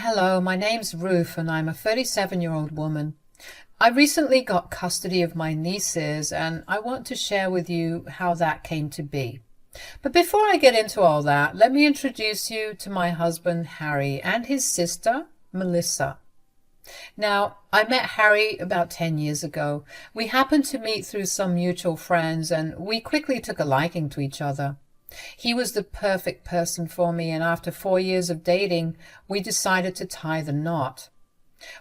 Hello, my name's Ruth and I'm a 37-year-old woman. I recently got custody of my nieces and I want to share with you how that came to be. But before I get into all that, let me introduce you to my husband Harry and his sister Melissa. Now, I met Harry about 10 years ago. We happened to meet through some mutual friends and we quickly took a liking to each other. He was the perfect person for me, and after 4 years of dating, we decided to tie the knot.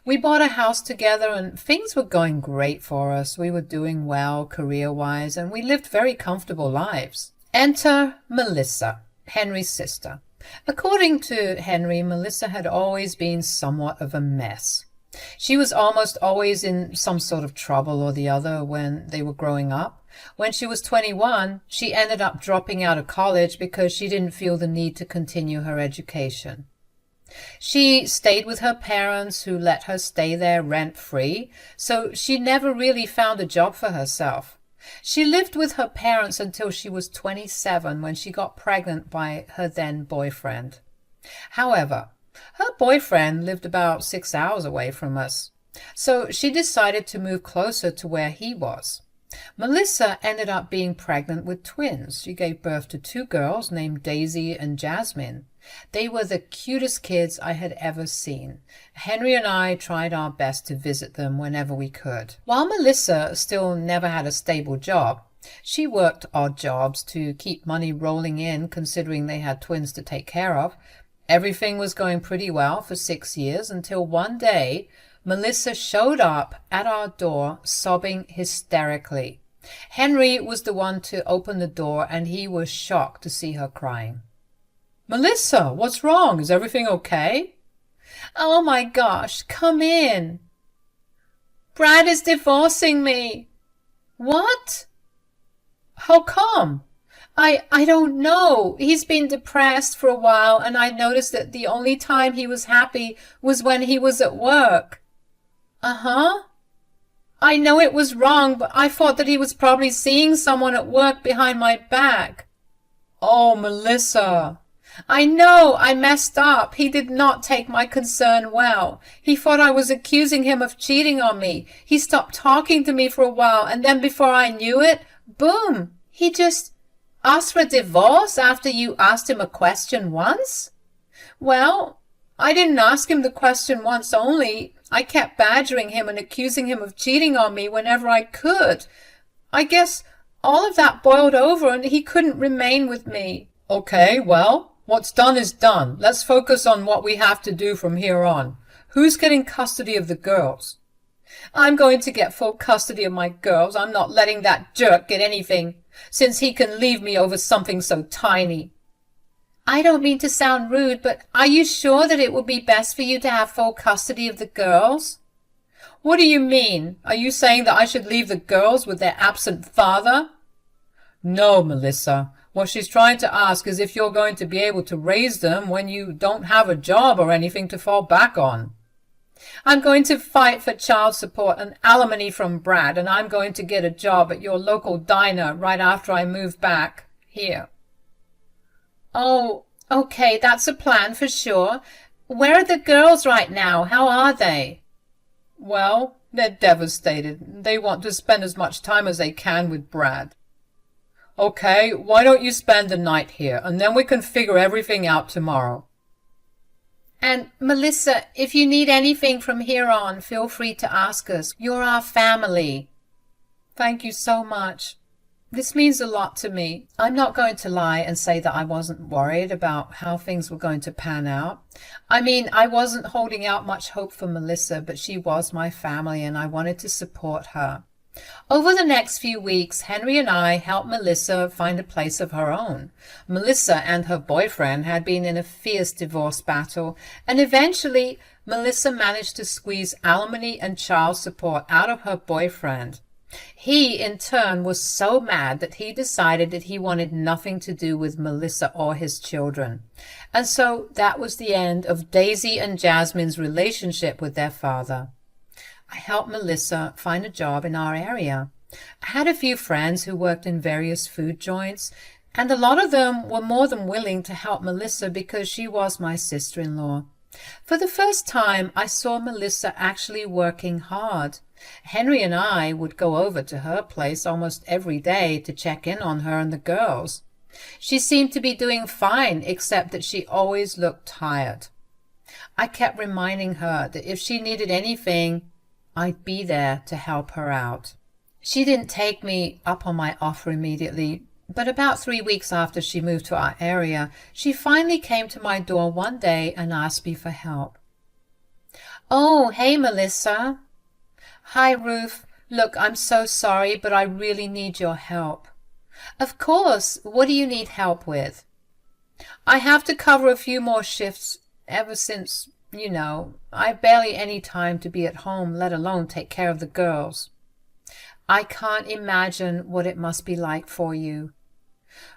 We bought a house together and things were going great for us. We were doing well career-wise and we lived very comfortable lives. Enter Melissa, Henry's sister. According to Henry, Melissa had always been somewhat of a mess. She was almost always in some sort of trouble or the other when they were growing up. When she was 21, she ended up dropping out of college because she didn't feel the need to continue her education. She stayed with her parents who let her stay there rent-free, so she never really found a job for herself. She lived with her parents until she was 27 when she got pregnant by her then boyfriend. However, her boyfriend lived about 6 hours away from us, so she decided to move closer to where he was. Melissa ended up being pregnant with twins. She gave birth to 2 girls named Daisy and Jasmine. They were the cutest kids I had ever seen. Henry and I tried our best to visit them whenever we could. While Melissa still never had a stable job, she worked odd jobs to keep money rolling in considering they had twins to take care of. Everything was going pretty well for 6 years until one day Melissa showed up at our door sobbing hysterically. Henry was the one to open the door and he was shocked to see her crying. "Melissa, what's wrong? Is everything okay?" "Oh my gosh, come in." "Brad is divorcing me." "What? How come?" I don't know. He's been depressed for a while and I noticed that the only time he was happy was when he was at work." "Uh-huh. I know it was wrong, but I thought that he was probably seeing someone at work behind my back." "Oh, Melissa." "I know, I messed up. He did not take my concern well. He thought I was accusing him of cheating on me. He stopped talking to me for a while, and then before I knew it, boom, he just asked for a divorce after you asked him a question once?" "Well, I didn't ask him the question once only. I kept badgering him and accusing him of cheating on me whenever I could. I guess all of that boiled over and he couldn't remain with me." "Okay, well, what's done is done. Let's focus on what we have to do from here on. Who's getting custody of the girls?" "I'm going to get full custody of my girls. I'm not letting that jerk get anything, since he can leave me over something so tiny." "I don't mean to sound rude, but are you sure that it would be best for you to have full custody of the girls?" "What do you mean? Are you saying that I should leave the girls with their absent father?" "No, Melissa. What she's trying to ask is if you're going to be able to raise them when you don't have a job or anything to fall back on." "I'm going to fight for child support and alimony from Brad, and I'm going to get a job at your local diner right after I move back here." "Oh, okay, that's a plan for sure. Where are the girls right now? How are they?" "Well, they're devastated. They want to spend as much time as they can with Brad." "Okay, why don't you spend the night here, and then we can figure everything out tomorrow." "And Melissa, if you need anything from here on, feel free to ask us. You're our family." "Thank you so much. This means a lot to me." I'm not going to lie and say that I wasn't worried about how things were going to pan out. I mean, I wasn't holding out much hope for Melissa, but she was my family and I wanted to support her. Over the next few weeks, Henry and I helped Melissa find a place of her own. Melissa and her boyfriend had been in a fierce divorce battle, and eventually Melissa managed to squeeze alimony and child support out of her boyfriend. He, in turn, was so mad that he decided that he wanted nothing to do with Melissa or his children. And so that was the end of Daisy and Jasmine's relationship with their father. I helped Melissa find a job in our area. I had a few friends who worked in various food joints, and a lot of them were more than willing to help Melissa because she was my sister-in-law. For the first time, I saw Melissa actually working hard. Henry and I would go over to her place almost every day to check in on her and the girls. She seemed to be doing fine, except that she always looked tired. I kept reminding her that if she needed anything, I'd be there to help her out. She didn't take me up on my offer immediately, but about 3 weeks after she moved to our area, she finally came to my door one day and asked me for help. "Oh, hey, Melissa." "Hi, Ruth. Look, I'm so sorry, but I really need your help." "Of course. What do you need help with?" "I have to cover a few more shifts ever since, I've barely any time to be at home, let alone take care of the girls." "I can't imagine what it must be like for you."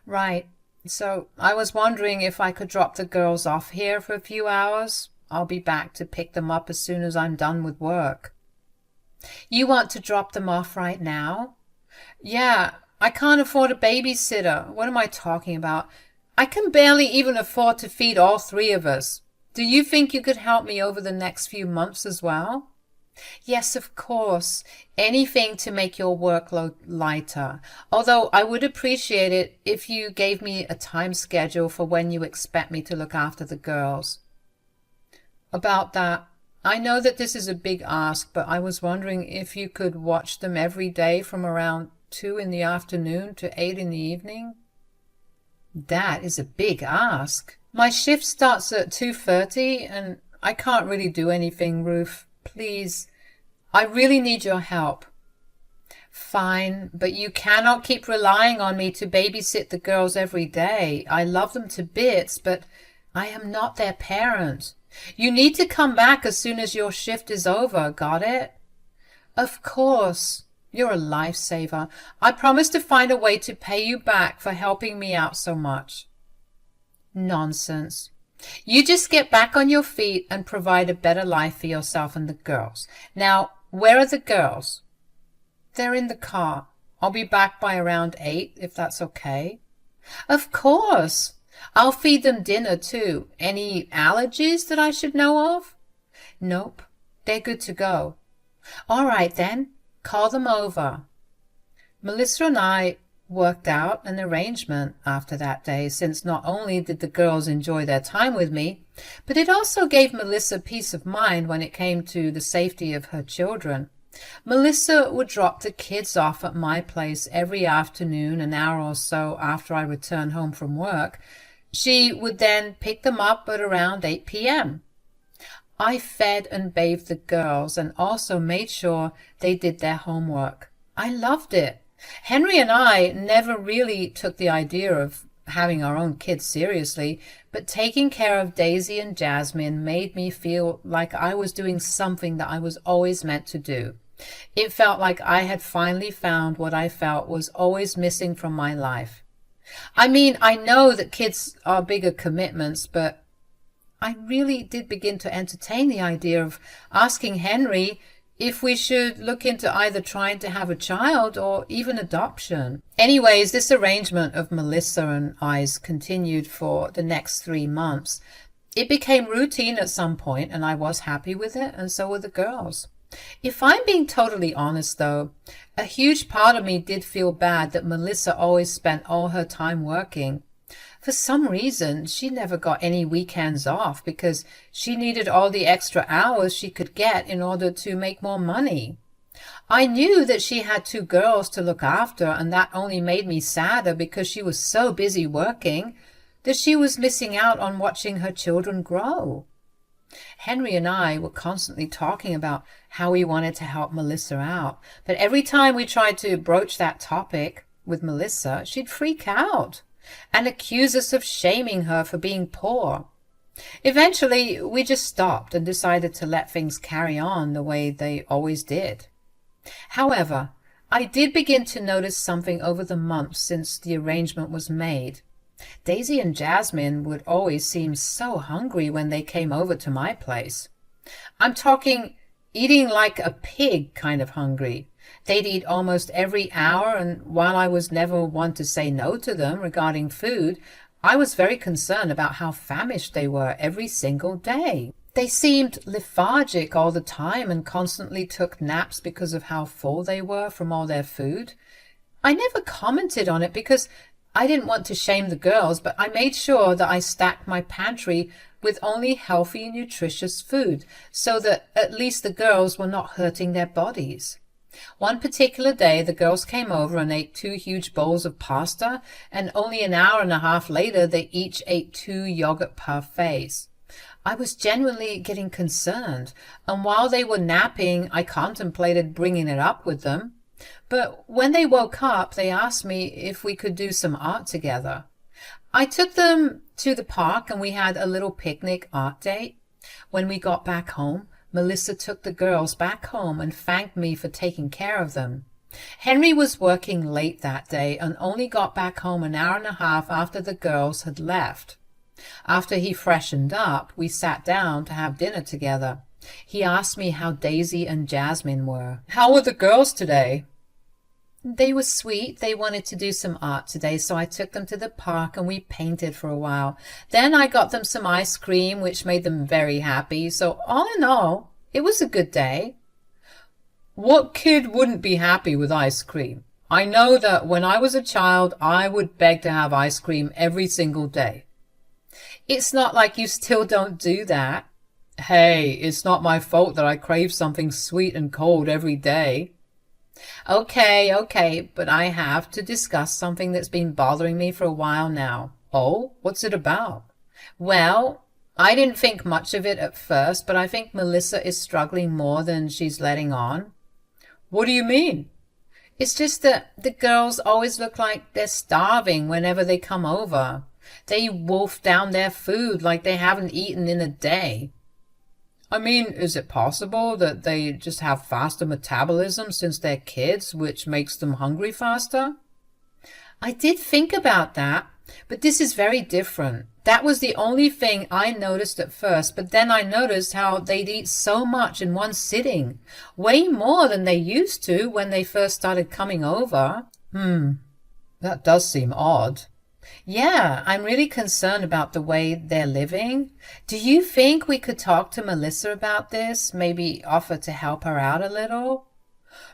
"Right. So I was wondering if I could drop the girls off here for a few hours. I'll be back to pick them up as soon as I'm done with work." "You want to drop them off right now?" "Yeah, I can't afford a babysitter. What am I talking about? I can barely even afford to feed all 3 of us. Do you think you could help me over the next few months as well?" "Yes, of course. Anything to make your workload lighter. Although I would appreciate it if you gave me a time schedule for when you expect me to look after the girls." "About that, I know that this is a big ask, but I was wondering if you could watch them every day from around 2 in the afternoon to 8 in the evening." "That is a big ask. My shift starts at 2:30 and I can't really do anything, Ruth. Please, I really need your help." "Fine, but you cannot keep relying on me to babysit the girls every day. I love them to bits, but I am not their parent. You need to come back as soon as your shift is over, got it?" "Of course. You're a lifesaver. I promise to find a way to pay you back for helping me out so much." "Nonsense. You just get back on your feet and provide a better life for yourself and the girls. Now, where are the girls?" "They're in the car. I'll be back by around 8, if that's okay." "Of course. I'll feed them dinner, too. Any allergies that I should know of?" "Nope. They're good to go." "All right, then. Call them over." Melissa and I worked out an arrangement after that day, since not only did the girls enjoy their time with me, but it also gave Melissa peace of mind when it came to the safety of her children. Melissa would drop the kids off at my place every afternoon, an hour or so after I returned home from work. She would then pick them up at around 8 p.m. I fed and bathed the girls and also made sure they did their homework. I loved it. Henry and I never really took the idea of having our own kids seriously, but taking care of Daisy and Jasmine made me feel like I was doing something that I was always meant to do. It felt like I had finally found what I felt was always missing from my life. I mean, I know that kids are bigger commitments, but I really did begin to entertain the idea of asking Henry if we should look into either trying to have a child or even adoption. Anyways, this arrangement of Melissa and I's continued for the next 3 months. It became routine at some point, and I was happy with it, and so were the girls. If I'm being totally honest, though, a huge part of me did feel bad that Melissa always spent all her time working. For some reason, she never got any weekends off because she needed all the extra hours she could get in order to make more money. I knew that she had 2 girls to look after, and that only made me sadder because she was so busy working that she was missing out on watching her children grow. Henry and I were constantly talking about how we wanted to help Melissa out, but every time we tried to broach that topic with Melissa, she'd freak out and accuse us of shaming her for being poor. Eventually, we just stopped and decided to let things carry on the way they always did. However, I did begin to notice something over the months since the arrangement was made. Daisy and Jasmine would always seem so hungry when they came over to my place. I'm talking eating like a pig kind of hungry. They'd eat almost every hour, and while I was never one to say no to them regarding food, I was very concerned about how famished they were every single day. They seemed lethargic all the time and constantly took naps because of how full they were from all their food. I never commented on it because I didn't want to shame the girls, but I made sure that I stacked my pantry with only healthy, nutritious food so that at least the girls were not hurting their bodies. One particular day, the girls came over and ate 2 huge bowls of pasta, and only an hour and a half later, they each ate 2 yogurt parfaits. I was genuinely getting concerned, and while they were napping, I contemplated bringing it up with them. But when they woke up, they asked me if we could do some art together. I took them to the park and we had a little picnic art date. When we got back home, Melissa took the girls back home and thanked me for taking care of them. Henry was working late that day and only got back home an hour and a half after the girls had left. After he freshened up, we sat down to have dinner together. He asked me how Daisy and Jasmine were. "How were the girls today?" "They were sweet. They wanted to do some art today, so I took them to the park and we painted for a while. Then I got them some ice cream, which made them very happy. So all in all, it was a good day." What kid wouldn't be happy with ice cream? I know that when I was a child, I would beg to have ice cream every single day. It's not like you still don't do that. Hey, it's not my fault that I crave something sweet and cold every day. Okay, but I have to discuss something that's been bothering me for a while now. Oh, what's it about? Well, I didn't think much of it at first, but I think Melissa is struggling more than she's letting on. What do you mean? It's just that the girls always look like they're starving whenever they come over. They wolf down their food like they haven't eaten in a day. I mean, is it possible that they just have faster metabolism since they're kids, which makes them hungry faster? I did think about that, but this is very different. That was the only thing I noticed at first, but then I noticed how they'd eat so much in one sitting, way more than they used to when they first started coming over. That does seem odd. Yeah, I'm really concerned about the way they're living. Do you think we could talk to Melissa about this? Maybe offer to help her out a little?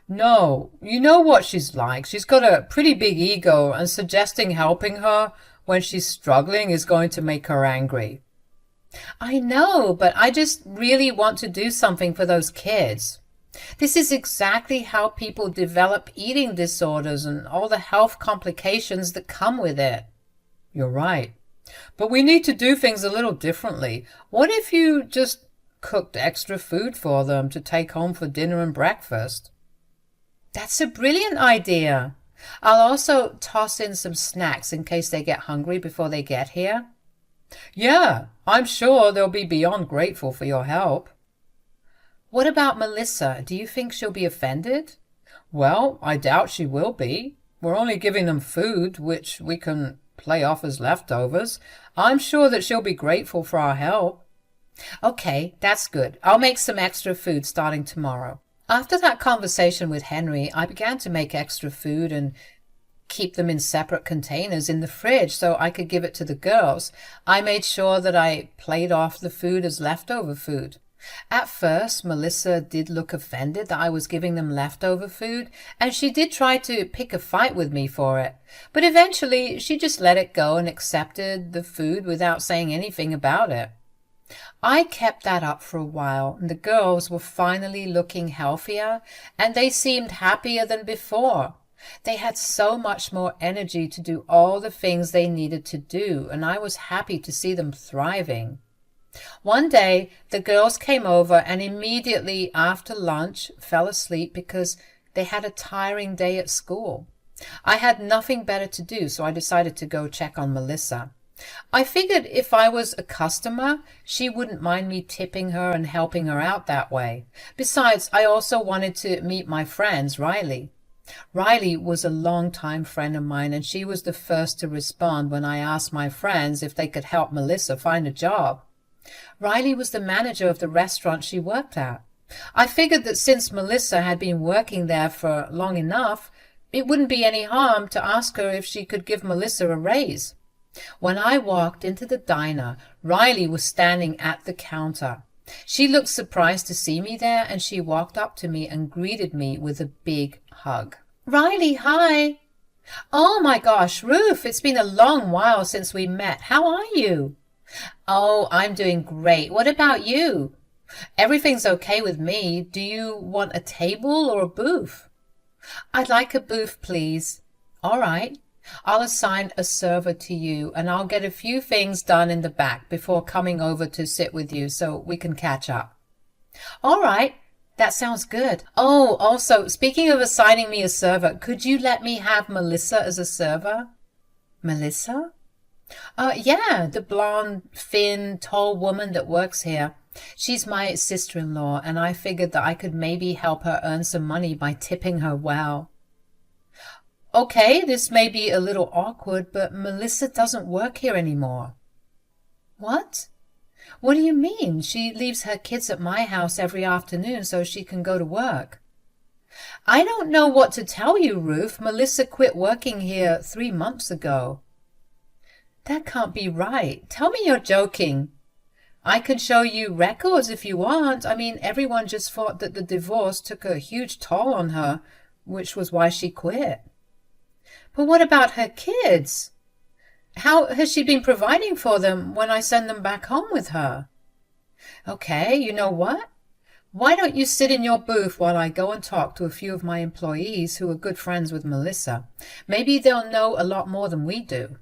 No, you know what she's like. She's got a pretty big ego, and suggesting helping her when she's struggling is going to make her angry. I know, but I just really want to do something for those kids. This is exactly how people develop eating disorders and all the health complications that come with it. You're right. But we need to do things a little differently. What if you just cooked extra food for them to take home for dinner and breakfast? That's a brilliant idea. I'll also toss in some snacks in case they get hungry before they get here. Yeah, I'm sure they'll be beyond grateful for your help. What about Melissa? Do you think she'll be offended? Well, I doubt she will be. We're only giving them food, which we can play off as leftovers. I'm sure that she'll be grateful for our help. Okay, that's good. I'll make some extra food starting tomorrow. After that conversation with Henry, I began to make extra food and keep them in separate containers in the fridge so I could give it to the girls. I made sure that I played off the food as leftover food. At first, Melissa did look offended that I was giving them leftover food, and she did try to pick a fight with me for it. But eventually, she just let it go and accepted the food without saying anything about it. I kept that up for a while, and the girls were finally looking healthier, and they seemed happier than before. They had so much more energy to do all the things they needed to do, and I was happy to see them thriving. One day, the girls came over and immediately after lunch fell asleep because they had a tiring day at school. I had nothing better to do, so I decided to go check on Melissa. I figured if I was a customer, she wouldn't mind me tipping her and helping her out that way. Besides, I also wanted to meet my friends, Riley. Riley was a long-time friend of mine, and she was the first to respond when I asked my friends if they could help Melissa find a job. Riley was the manager of the restaurant she worked at. I figured that since Melissa had been working there for long enough, it wouldn't be any harm to ask her if she could give Melissa a raise. When I walked into the diner, Riley was standing at the counter. She looked surprised to see me there, and she walked up to me and greeted me with a big hug. Riley, hi. Oh my gosh, Ruth, it's been a long while since we met. How are you? Oh, I'm doing great. What about you? Everything's okay with me. Do you want a table or a booth? I'd like a booth, please. All right. I'll assign a server to you, and I'll get a few things done in the back before coming over to sit with you so we can catch up. All right. That sounds good. Oh, also, speaking of assigning me a server, could you let me have Melissa as a server? Melissa? Yeah, the blonde, thin, tall woman that works here. She's my sister-in-law, and I figured that I could maybe help her earn some money by tipping her well. Okay, this may be a little awkward, but Melissa doesn't work here anymore. What? What do you mean? She leaves her kids at my house every afternoon so she can go to work. I don't know what to tell you, Ruth. Melissa quit working here 3 months ago. That can't be right. Tell me you're joking. I can show you records if you want. I mean, everyone just thought that the divorce took a huge toll on her, which was why she quit. But what about her kids? How has she been providing for them when I send them back home with her? Okay, you know what? Why don't you sit in your booth while I go and talk to a few of my employees who are good friends with Melissa? Maybe they'll know a lot more than we do.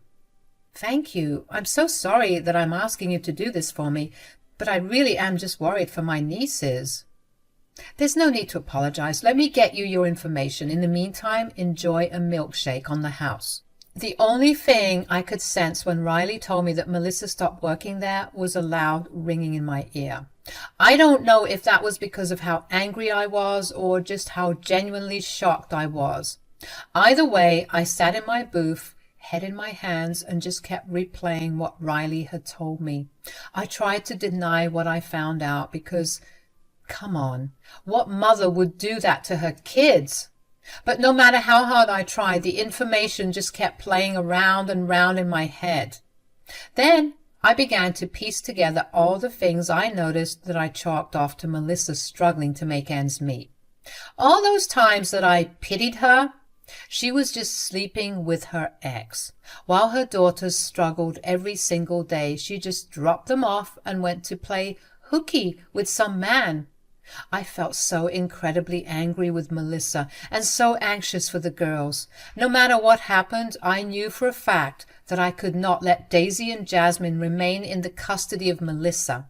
Thank you. I'm so sorry that I'm asking you to do this for me, but I really am just worried for my nieces. There's no need to apologize. Let me get you your information. In the meantime, enjoy a milkshake on the house. The only thing I could sense when Riley told me that Melissa stopped working there was a loud ringing in my ear. I don't know if that was because of how angry I was or just how genuinely shocked I was. Either way, I sat in my booth, head in my hands, and just kept replaying what Riley had told me. I tried to deny what I found out because, come on, what mother would do that to her kids? But no matter how hard I tried, the information just kept playing around and round in my head. Then I began to piece together all the things I noticed that I chalked off to Melissa struggling to make ends meet. All those times that I pitied her, she was just sleeping with her ex. While her daughters struggled every single day, she just dropped them off and went to play hooky with some man. I felt so incredibly angry with Melissa and so anxious for the girls. No matter what happened, I knew for a fact that I could not let Daisy and Jasmine remain in the custody of Melissa.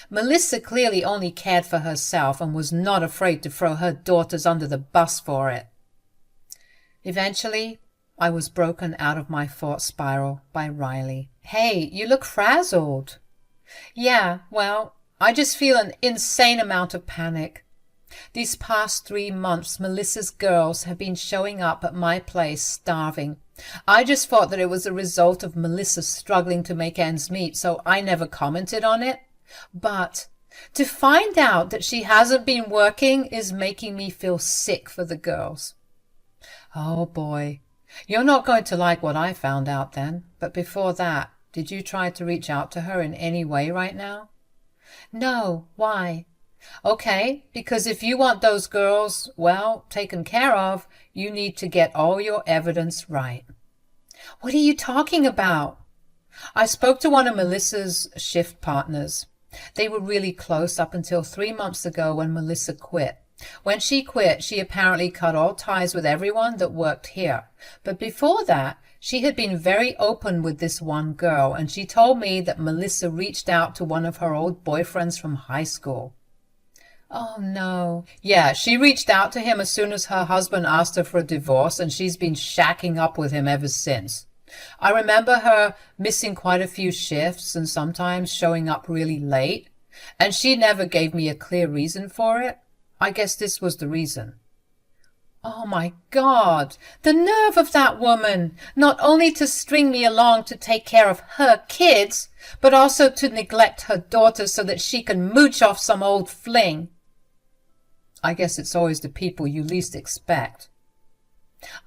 Melissa clearly only cared for herself and was not afraid to throw her daughters under the bus for it. Eventually, I was broken out of my thought spiral by Riley. Hey, you look frazzled. Yeah, well, I just feel an insane amount of panic. These past 3 months, Melissa's girls have been showing up at my place starving. I just thought that it was a result of Melissa struggling to make ends meet, so I never commented on it. But to find out that she hasn't been working is making me feel sick for the girls. Oh boy, you're not going to like what I found out then. But before that, did you try to reach out to her in any way right now? No, why? Okay, because if you want those girls, well, taken care of, you need to get all your evidence right. What are you talking about? I spoke to one of Melissa's shift partners. They were really close up until 3 months ago when Melissa quit. When she quit, she apparently cut all ties with everyone that worked here. But before that, she had been very open with this one girl, and she told me that Melissa reached out to one of her old boyfriends from high school. Oh, no. Yeah, she reached out to him as soon as her husband asked her for a divorce, and she's been shacking up with him ever since. I remember her missing quite a few shifts and sometimes showing up really late, and she never gave me a clear reason for it. I guess this was the reason. Oh my God, the nerve of that woman, not only to string me along to take care of her kids, but also to neglect her daughters so that she can mooch off some old fling. I guess it's always the people you least expect.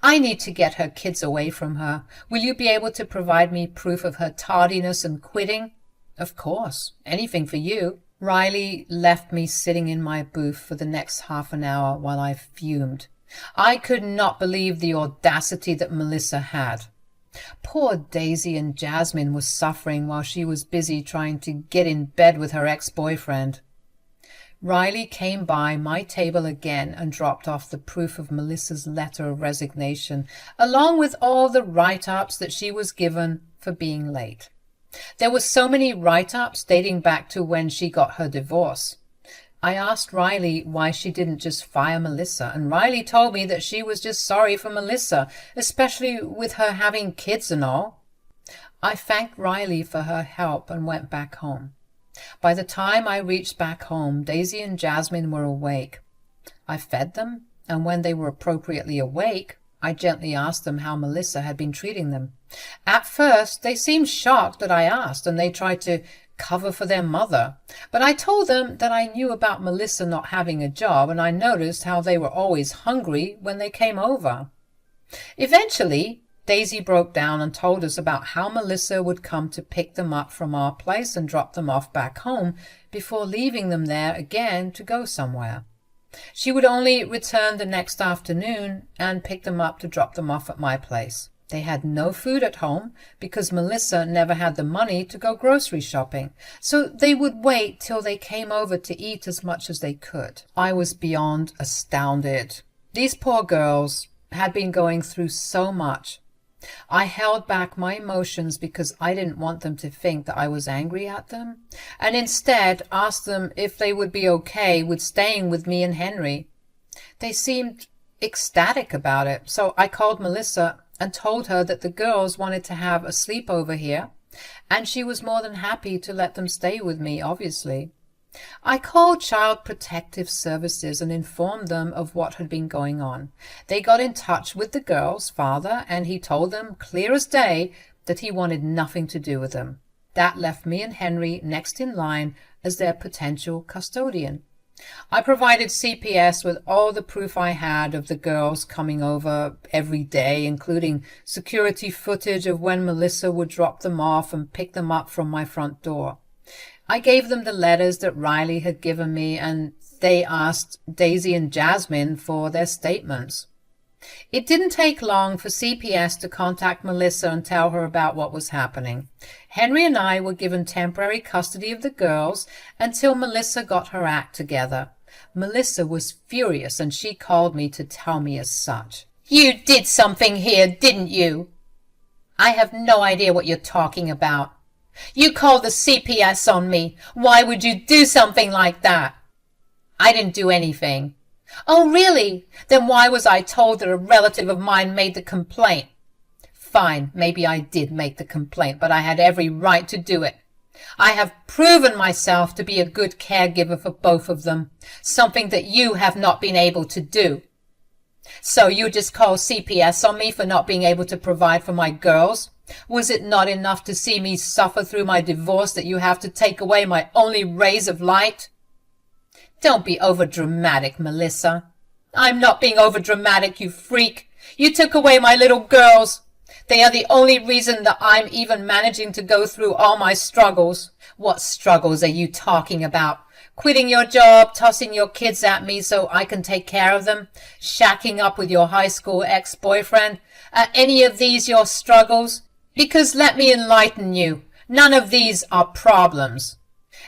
I need to get her kids away from her. Will you be able to provide me proof of her tardiness and quitting? Of course, anything for you. Riley left me sitting in my booth for the next half an hour while I fumed. I could not believe the audacity that Melissa had. Poor Daisy and Jasmine were suffering while she was busy trying to get in bed with her ex-boyfriend. Riley came by my table again and dropped off the proof of Melissa's letter of resignation, along with all the write-ups that she was given for being late. There were so many write-ups dating back to when she got her divorce. I asked Riley why she didn't just fire Melissa, and Riley told me that she was just sorry for Melissa, especially with her having kids and all. I thanked Riley for her help and went back home. By the time I reached back home, Daisy and Jasmine were awake. I fed them, and when they were appropriately awake, I gently asked them how Melissa had been treating them. At first, they seemed shocked that I asked, and they tried to cover for their mother. But I told them that I knew about Melissa not having a job, and I noticed how they were always hungry when they came over. Eventually, Daisy broke down and told us about how Melissa would come to pick them up from our place and drop them off back home before leaving them there again to go somewhere. She would only return the next afternoon and pick them up to drop them off at my place. They had no food at home because Melissa never had the money to go grocery shopping, so they would wait till they came over to eat as much as they could. I was beyond astounded. These poor girls had been going through so much. I held back my emotions because I didn't want them to think that I was angry at them, and instead asked them if they would be okay with staying with me and Henry. They seemed ecstatic about it, so I called Melissa and told her that the girls wanted to have a sleepover here, and she was more than happy to let them stay with me, obviously. I called Child Protective Services and informed them of what had been going on. They got in touch with the girls' father, and he told them clear as day that he wanted nothing to do with them. That left me and Henry next in line as their potential custodian. I provided CPS with all the proof I had of the girls coming over every day, including security footage of when Melissa would drop them off and pick them up from my front door. I gave them the letters that Riley had given me, and they asked Daisy and Jasmine for their statements. It didn't take long for CPS to contact Melissa and tell her about what was happening. Henry and I were given temporary custody of the girls until Melissa got her act together. Melissa was furious, and she called me to tell me as such. "You did something here, didn't you?" "I have no idea what you're talking about." "You called the CPS on me. Why would you do something like that?" "I didn't do anything." "Oh, really? Then why was I told that a relative of mine made the complaint?" "Fine, maybe I did make the complaint, but I had every right to do it. I have proven myself to be a good caregiver for both of them, something that you have not been able to do." "So you just call CPS on me for not being able to provide for my girls? Was it not enough to see me suffer through my divorce that you have to take away my only rays of light?" "Don't be overdramatic, Melissa." "I'm not being overdramatic, you freak. You took away my little girls. They are the only reason that I'm even managing to go through all my struggles." "What struggles are you talking about? Quitting your job, tossing your kids at me so I can take care of them, shacking up with your high school ex-boyfriend. Are any of these your struggles? Because let me enlighten you, none of these are problems.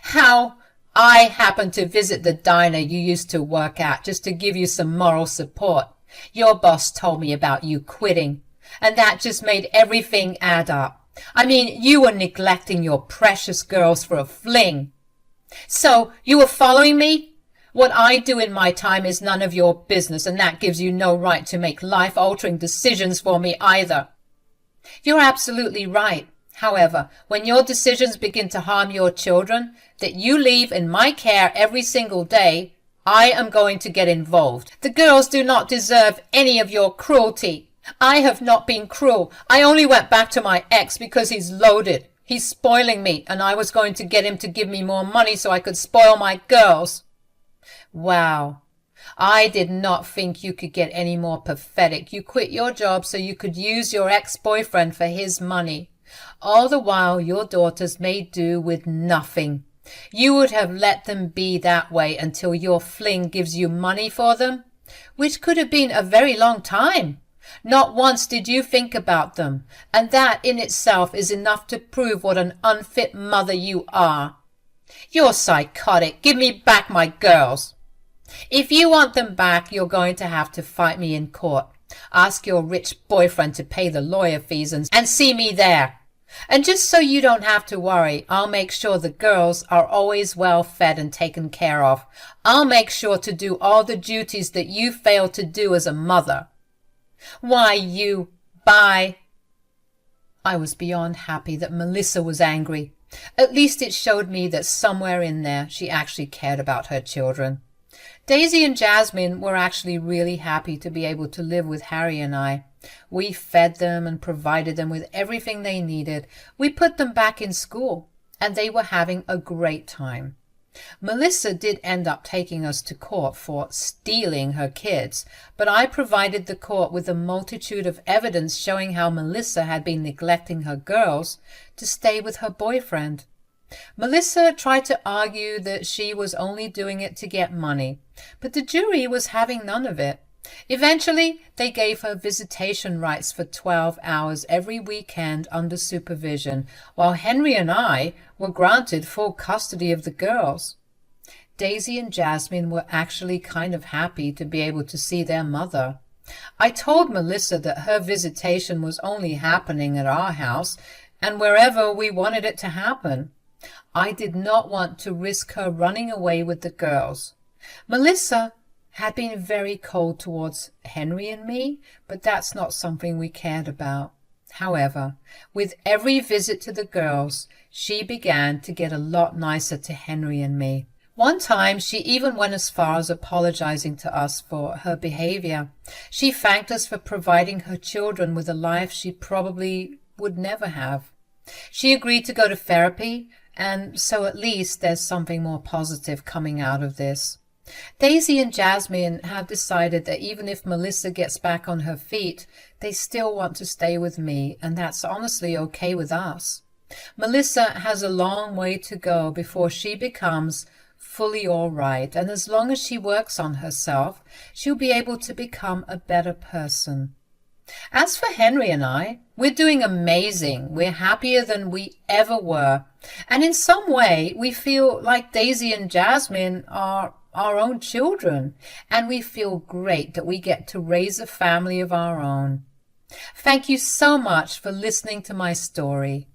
How? I happened to visit the diner you used to work at just to give you some moral support. Your boss told me about you quitting, and that just made everything add up. I mean, you were neglecting your precious girls for a fling. So you were following me? What I do in my time is none of your business, and that gives you no right to make life-altering decisions for me either." "You're absolutely right. However, when your decisions begin to harm your children that you leave in my care every single day, I am going to get involved. The girls do not deserve any of your cruelty. I have not been cruel. I only went back to my ex because he's loaded. He's spoiling me, and I was going to get him to give me more money so I could spoil my girls." Wow. I did not think you could get any more pathetic. You quit your job so you could use your ex-boyfriend for his money. All the while your daughters made do with nothing. You would have let them be that way until your fling gives you money for them, which could have been a very long time. Not once did you think about them, and that in itself is enough to prove what an unfit mother you are. You're psychotic. Give me back my girls. If you want them back, you're going to have to fight me in court. Ask your rich boyfriend to pay the lawyer fees and see me there. And just so you don't have to worry, I'll make sure the girls are always well fed and taken care of. I'll make sure to do all the duties that you failed to do as a mother. Why, you, bye. I was beyond happy that Melissa was angry. At least it showed me that somewhere in there she actually cared about her children. Daisy and Jasmine were actually really happy to be able to live with Harry and I. We fed them and provided them with everything they needed. We put them back in school, and they were having a great time. Melissa did end up taking us to court for stealing her kids, but I provided the court with a multitude of evidence showing how Melissa had been neglecting her girls to stay with her boyfriend. Melissa tried to argue that she was only doing it to get money, but the jury was having none of it. Eventually, they gave her visitation rights for 12 hours every weekend under supervision, while Henry and I were granted full custody of the girls. Daisy and Jasmine were actually kind of happy to be able to see their mother. I told Melissa that her visitation was only happening at our house and wherever we wanted it to happen. I did not want to risk her running away with the girls. Melissa had been very cold towards Henry and me, but that's not something we cared about. However, with every visit to the girls, she began to get a lot nicer to Henry and me. One time, she even went as far as apologizing to us for her behavior. She thanked us for providing her children with a life she probably would never have. She agreed to go to therapy, and so at least there's something more positive coming out of this. Daisy and Jasmine have decided that even if Melissa gets back on her feet, they still want to stay with me, and that's honestly okay with us. Melissa has a long way to go before she becomes fully all right, and as long as she works on herself, she'll be able to become a better person. As for Henry and I, we're doing amazing. We're happier than we ever were, and in some way we feel like Daisy and Jasmine are our own children, and we feel great that we get to raise a family of our own. Thank you so much for listening to my story.